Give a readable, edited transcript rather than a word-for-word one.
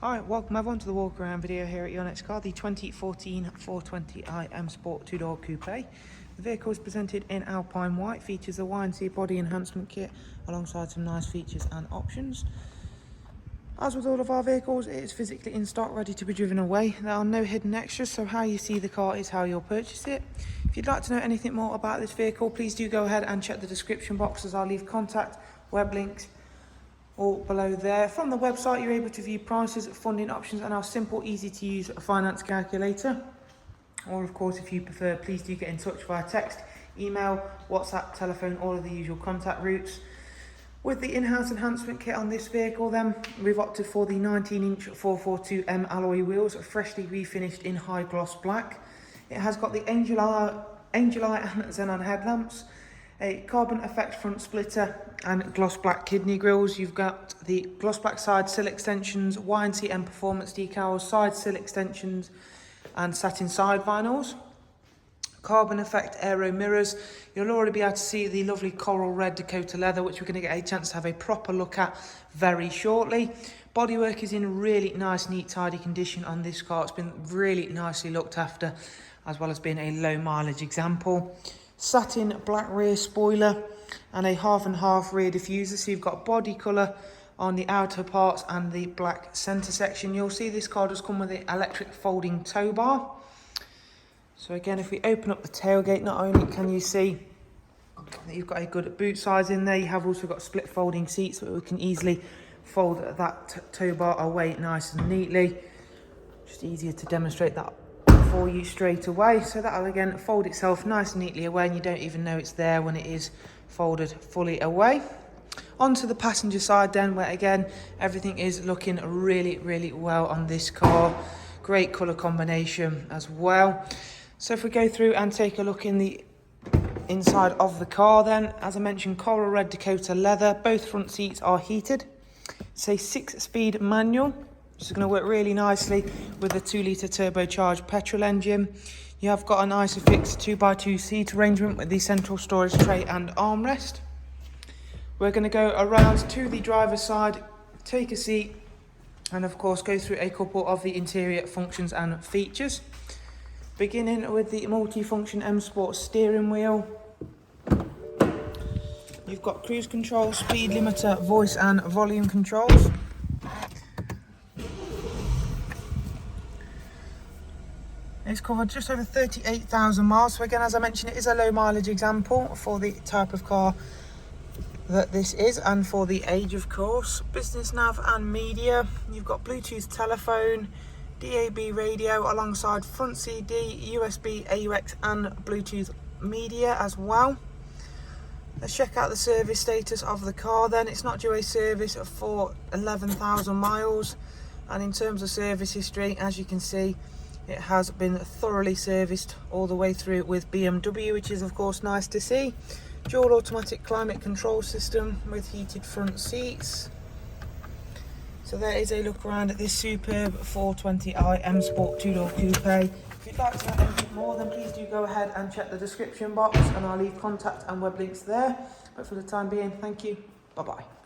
Alright, welcome everyone to the walk around video here at your next car, the 2014 420i M Sport 2-door coupe. The vehicle is presented in Alpine White, features a Y&C body enhancement kit alongside some nice features and options. As with all of our vehicles, it is physically in stock, ready to be driven away. There are no hidden extras, so how you see the car is how you'll purchase it. If you'd like to know anything more about this vehicle, please do go ahead and check the description box, as I'll leave contact, web links, all below there. From the website, you're able to view prices, funding options, and our simple, easy to use finance calculator. Or of course, if you prefer, please do get in touch via text, email, WhatsApp, telephone, all of the usual contact routes. With the in-house enhancement kit on this vehicle then, we've opted for the 19-inch 442M alloy wheels, freshly refinished in high gloss black. It has got the Angel Eye and Xenon headlamps, a carbon effect front splitter and gloss black kidney grills. You've got the gloss black side sill extensions, Y&C M performance decals, side sill extensions and satin side vinyls. Carbon effect aero mirrors. You'll already be able to see the lovely coral red Dakota leather, which we're going to get a chance to have a proper look at very shortly. Bodywork is in really nice, neat, tidy condition on this car. It's been really nicely looked after, as well as being a low mileage example. Satin black rear spoiler and a half and half rear diffuser, so you've got body colour on the outer parts and the black centre section. You'll see this car does come with the electric folding tow bar. So again, if we open up the tailgate, not only can you see that you've got a good boot size in there, you have also got split folding seats, so we can easily fold that tow bar away nice and neatly. Just easier to demonstrate that for you straight away. So that'll again fold itself nice and neatly away, and you don't even know it's there when it is folded fully away. Onto the passenger side then, where again everything is looking really well on this car. Great colour combination as well. So if we go through and take a look in the inside of the car then, as I mentioned, coral red Dakota leather. Both front seats are heated. It's a 6-speed manual. This is going to work really nicely with a 2-litre turbocharged petrol engine. You have got an ISOFIX 2x2 seat arrangement with the central storage tray and armrest. We're going to go around to the driver's side, take a seat, and of course go through a couple of the interior functions and features. Beginning with the multi-function M Sport steering wheel. You've got cruise control, speed limiter, voice and volume controls. It's covered just over 38,000 miles. So again, as I mentioned, it is a low mileage example for the type of car that this is, and for the age, of course. Business nav and media. You've got Bluetooth telephone, DAB radio alongside front CD, USB, AUX and Bluetooth media as well. Let's check out the service status of the car then. It's not due a service for 11,000 miles, and in terms of service history, as you can see, it has been thoroughly serviced all the way through with BMW, which is of course nice to see. Dual automatic climate control system with heated front seats. So there is a look around at this superb 420i M Sport 2-door coupe. If you'd like to know anything more, then please do go ahead and check the description box, and I'll leave contact and web links there. But for the time being, thank you. Bye-bye.